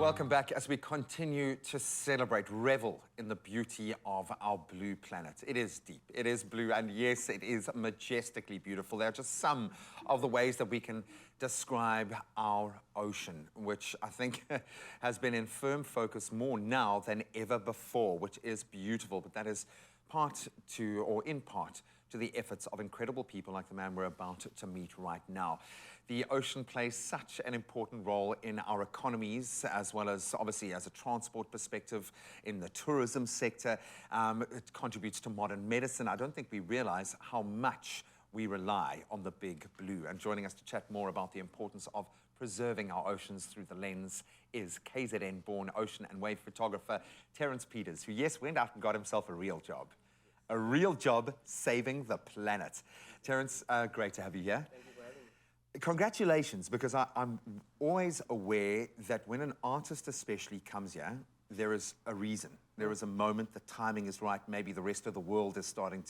Welcome back as we continue to celebrate, revel in the beauty of our blue planet. It is deep, it is blue, and yes, it is majestically beautiful. There are just some of the ways that we can describe our ocean, which I think has been in firm focus more now than ever before, which is beautiful, but that is in part to the efforts of incredible people like the man we're about to meet right now. The ocean plays such an important role in our economies, as well as obviously as a transport perspective in the tourism sector. It contributes to modern medicine. I don't think we realize how much we rely on the big blue. And joining us to chat more about the importance of preserving our oceans through the lens is KZN-born ocean and wave photographer Terence Pieters, who, yes, went out and got himself a real job. A real job saving the planet. Terence, great to have you here. Thank you for having me. Congratulations, because I'm always aware that when an artist especially comes here, there is a reason. There is a moment, the timing is right, maybe the rest of the world is starting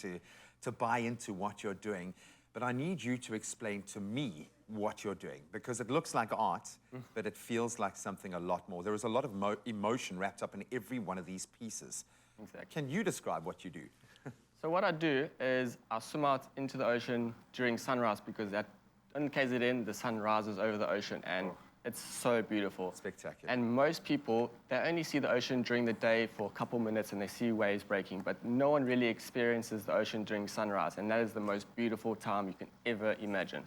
to buy into what you're doing. But I need you to explain to me what you're doing, because it looks like art, but it feels like something a lot more. There is a lot of emotion wrapped up in every one of these pieces. Exactly. Can you describe what you do? So what I do is I swim out into the ocean during sunrise, because in KZN, the sun rises over the ocean, and it's so beautiful. Spectacular. And most people, they only see the ocean during the day for a couple minutes and they see waves breaking, but no one really experiences the ocean during sunrise, and that is the most beautiful time you can ever imagine.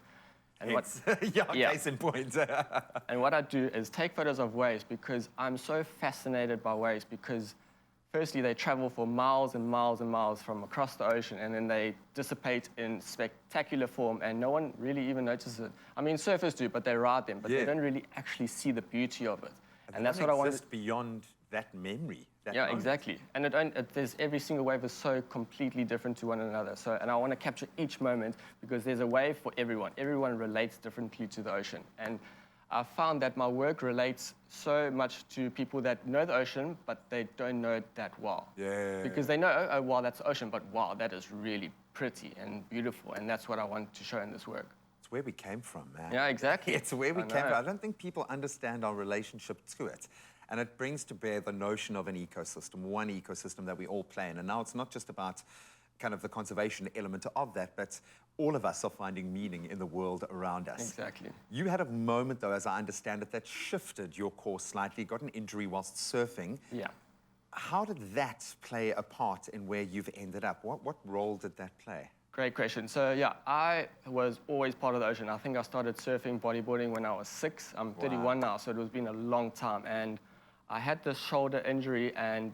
And case in point. And what I do is take photos of waves, because I'm so fascinated by waves, because firstly, they travel for miles and miles and miles from across the ocean, and then they dissipate in spectacular form, and no one really even notices it. I mean, surfers do, but they ride them, but they don't really actually see the beauty of it. And that's what I wanted. Beyond that memory. Yeah, exactly. And there's every single wave is so completely different to one another. And I want to capture each moment, because there's a wave for everyone. Everyone relates differently to the ocean. And I found that my work relates so much to people that know the ocean, but they don't know it that well. Yeah. Because they know, oh, wow, that's the ocean, but wow, that is really pretty and beautiful, and that's what I want to show in this work. It's where we came from, man. Yeah, exactly. It's where we came from. I don't think people understand our relationship to it. And it brings to bear the notion of an ecosystem, one ecosystem that we all play in. And now it's not just about kind of the conservation element of that, but all of us are finding meaning in the world around us. Exactly. You had a moment, though, as I understand it, that shifted your course slightly, got an injury whilst surfing. Yeah. How did that play a part in where you've ended up? What role did that play? Great question. So, yeah, I was always part of the ocean. I think I started surfing, bodyboarding when I was 6. I'm 31 now, so it has been a long time. And I had this shoulder injury, and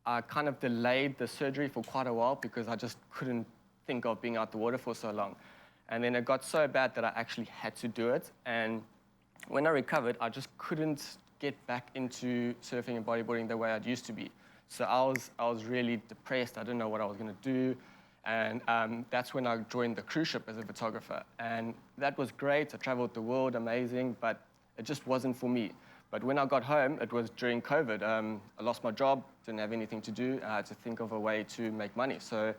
I kind of delayed the surgery for quite a while, because I just couldn't think of being out the water for so long. And then it got so bad that I actually had to do it. And when I recovered, I just couldn't get back into surfing and bodyboarding the way I used to be. So I was really depressed. I didn't know what I was going to do. And that's when I joined the cruise ship as a photographer. And that was great. I traveled the world, amazing, but it just wasn't for me. But when I got home, it was during COVID. I lost my job, didn't have anything to do. I had to think of a way to make money. So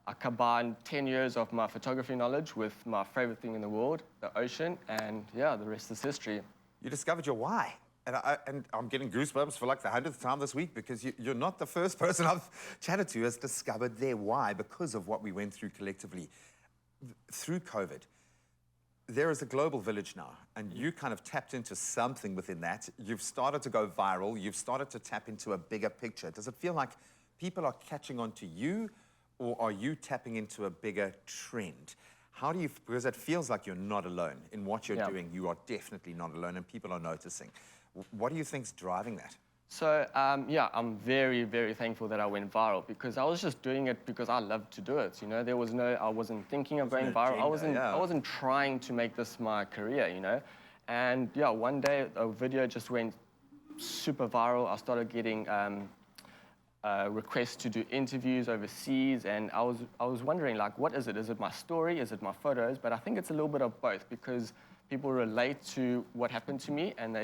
I combined 10 years of my photography knowledge with my favorite thing in the world, the ocean, and yeah, the rest is history. You discovered your why. And I'm getting goosebumps for like the 100th time this week, because you're not the first person I've chatted to who has discovered their why because of what we went through collectively. Through COVID, there is a global village now, and you kind of tapped into something within that. You've started to go viral. You've started to tap into a bigger picture. Does it feel like people are catching on to you, or are you tapping into a bigger trend? How do you, because it feels like you're not alone in what you're doing. You are definitely not alone, and people are noticing. What do you think's driving that? So, yeah, I'm very, very thankful that I went viral, because I was just doing it because I loved to do it, you know? There was I wasn't thinking of going viral. I wasn't trying to make this my career, you know? And yeah, one day a video just went super viral. I started getting requests to do interviews overseas, and I was wondering, like, what is it? Is it my story? Is it my photos? But I think it's a little bit of both, because people relate to what happened to me, and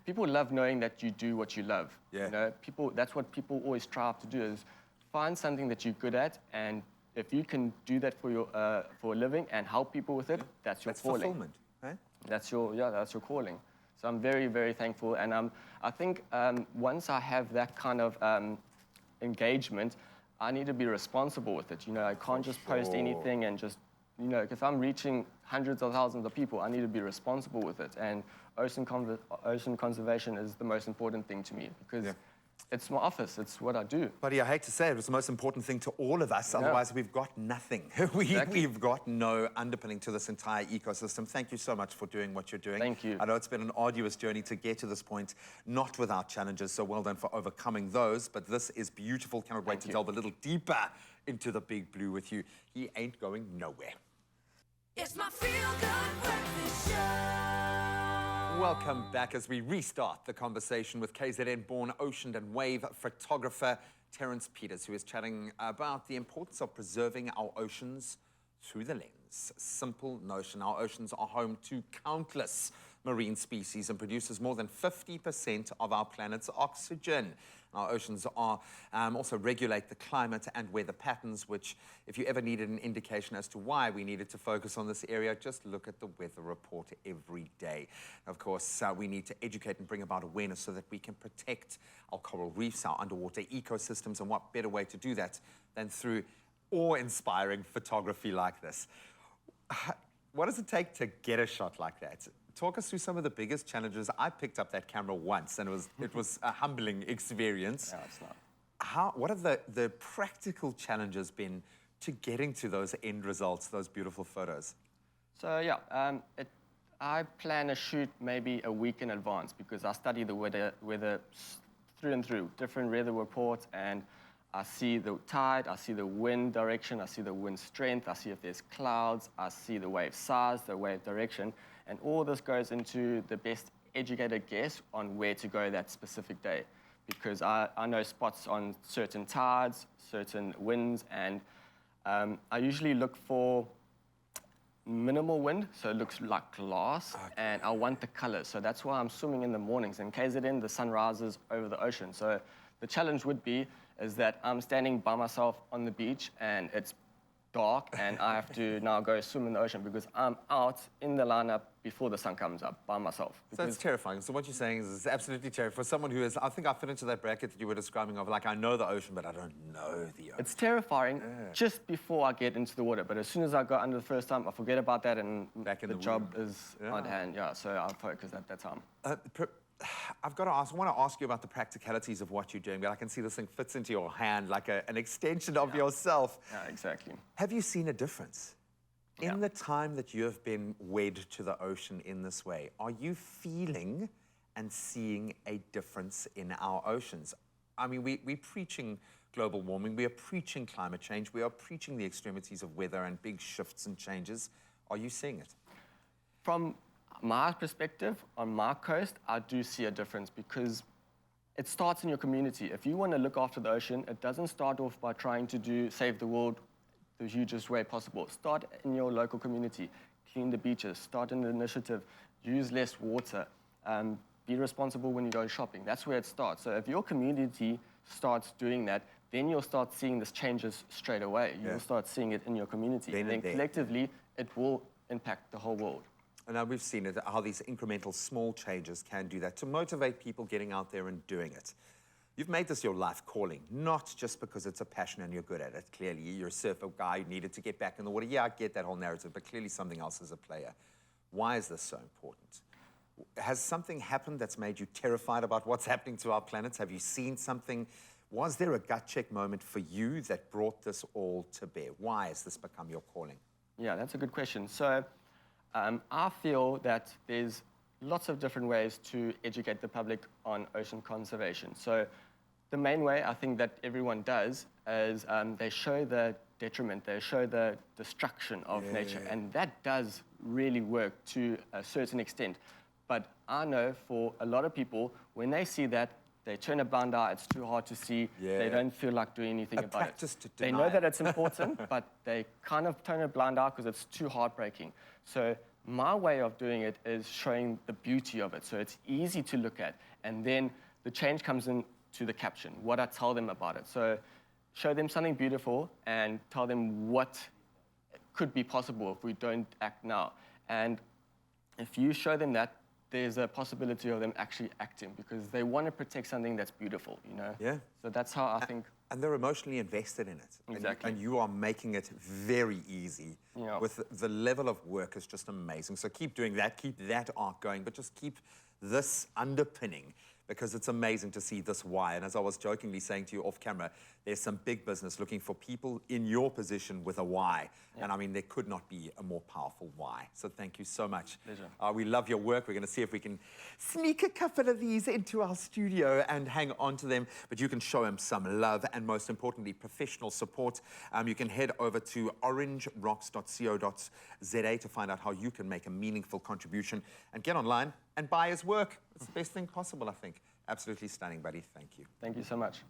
people love knowing that you do what you love. Yeah. You know, that's what people always strive to do, is find something that you're good at, and if you can do that for a living and help people with it, that's your calling. Fulfillment, right? That's your calling. So I'm very, very thankful. And I think once I have that kind of engagement, I need to be responsible with it. You know, I can't just post anything and just, you know, if I'm reaching hundreds of thousands of people, I need to be responsible with it. And ocean conservation is the most important thing to me because it's my office, it's what I do. Buddy, I hate to say it, it's the most important thing to all of us, otherwise we've got nothing. We've got no underpinning to this entire ecosystem. Thank you so much for doing what you're doing. Thank you. I know it's been an arduous journey to get to this point, not without challenges, so well done for overcoming those, but this is beautiful. Cannot wait to delve a little deeper into the big blue with you. He ain't going nowhere. It's my feel-good breakfast show. Welcome back as we restart the conversation with KZN-born ocean and wave photographer Terence Pieters, who is chatting about the importance of preserving our oceans through the lens. Simple notion, our oceans are home to countless marine species and produces more than 50% of our planet's oxygen. Our oceans are also regulate the climate and weather patterns, which, if you ever needed an indication as to why we needed to focus on this area, just look at the weather report every day. Of course, we need to educate and bring about awareness so that we can protect our coral reefs, our underwater ecosystems, and what better way to do that than through awe-inspiring photography like this. What does it take to get a shot like that? Talk us through some of the biggest challenges. I picked up that camera once, and it was a humbling experience. No, it's not. What have the practical challenges been to getting to those end results, those beautiful photos? So yeah, I plan a shoot maybe a week in advance because I study the weather through and through, different weather reports, and I see the tide, I see the wind direction, I see the wind strength, I see if there's clouds, I see the wave size, the wave direction, and all this goes into the best educated guess on where to go that specific day. Because I know spots on certain tides, certain winds, and I usually look for minimal wind, so it looks like glass, and I want the colors. So that's why I'm swimming in the mornings. In KZN, the sun rises over the ocean. So the challenge would be is that I'm standing by myself on the beach, and it's dark, and I have to now go swim in the ocean because I'm out in the lineup before the sun comes up by myself. So it's terrifying. So what you're saying is it's absolutely terrifying. For someone who is, I think I fit into that bracket that you were describing of, like, I know the ocean, but I don't know the ocean. It's terrifying just before I get into the water, but as soon as I go under the first time, I forget about that, and Back in the the job womb. is on hand. Yeah, so I focus at that time. I've got to ask, I want to ask you about the practicalities of what you're doing, but I can see this thing fits into your hand like an extension of yourself. Yeah, exactly. Have you seen a difference? In the time that you have been wed to the ocean in this way, are you feeling and seeing a difference in our oceans? I mean, we're preaching global warming, we are preaching climate change, we are preaching the extremities of weather and big shifts and changes. Are you seeing it? From my perspective, on my coast, I do see a difference because it starts in your community. If you want to look after the ocean, it doesn't start off by trying to save the world the hugest way possible. Start in your local community, clean the beaches, start an initiative, use less water, be responsible when you go shopping. That's where it starts. So if your community starts doing that, then you'll start seeing these changes straight away. You'll start seeing it in your community. And then collectively, it will impact the whole world. And now we've seen it, how these incremental small changes can do that to motivate people getting out there and doing it. You've made this your life calling, not just because it's a passion and you're good at it. Clearly, you're a surfer guy who needed to get back in the water. Yeah, I get that whole narrative, but clearly something else is a player. Why is this so important? Has something happened that's made you terrified about what's happening to our planet? Have you seen something? Was there a gut check moment for you that brought this all to bear? Why has this become your calling? Yeah, that's a good question. So I feel that there's lots of different ways to educate the public on ocean conservation. So the main way I think that everyone does is they show the detriment, they show the destruction of nature, and that does really work to a certain extent. But I know for a lot of people, when they see that, they turn a blind eye, it's too hard to see, they don't feel like doing anything about it. They know that it's important, but they kind of turn a blind eye because it's too heartbreaking. So my way of doing it is showing the beauty of it, so it's easy to look at. And then the change comes into the caption, what I tell them about it. So show them something beautiful and tell them what could be possible if we don't act now. And if you show them that, there's a possibility of them actually acting because they want to protect something that's beautiful, you know? Yeah. So that's how I think. And they're emotionally invested in it. Exactly. And you are making it very easy. Yeah. With the level of work is just amazing. So keep doing that, keep that art going, but just keep this underpinning because it's amazing to see this why. And as I was jokingly saying to you off camera, there's some big business looking for people in your position with a why. Yeah. And I mean, there could not be a more powerful why. So thank you so much. Pleasure. We love your work. We're going to see if we can sneak a couple of these into our studio and hang on to them. But you can show them some love and most importantly, professional support. You can head over to orangerocks.co.za to find out how you can make a meaningful contribution and get online and buy his work. It's the best thing possible, I think. Absolutely stunning, buddy. Thank you. Thank you so much.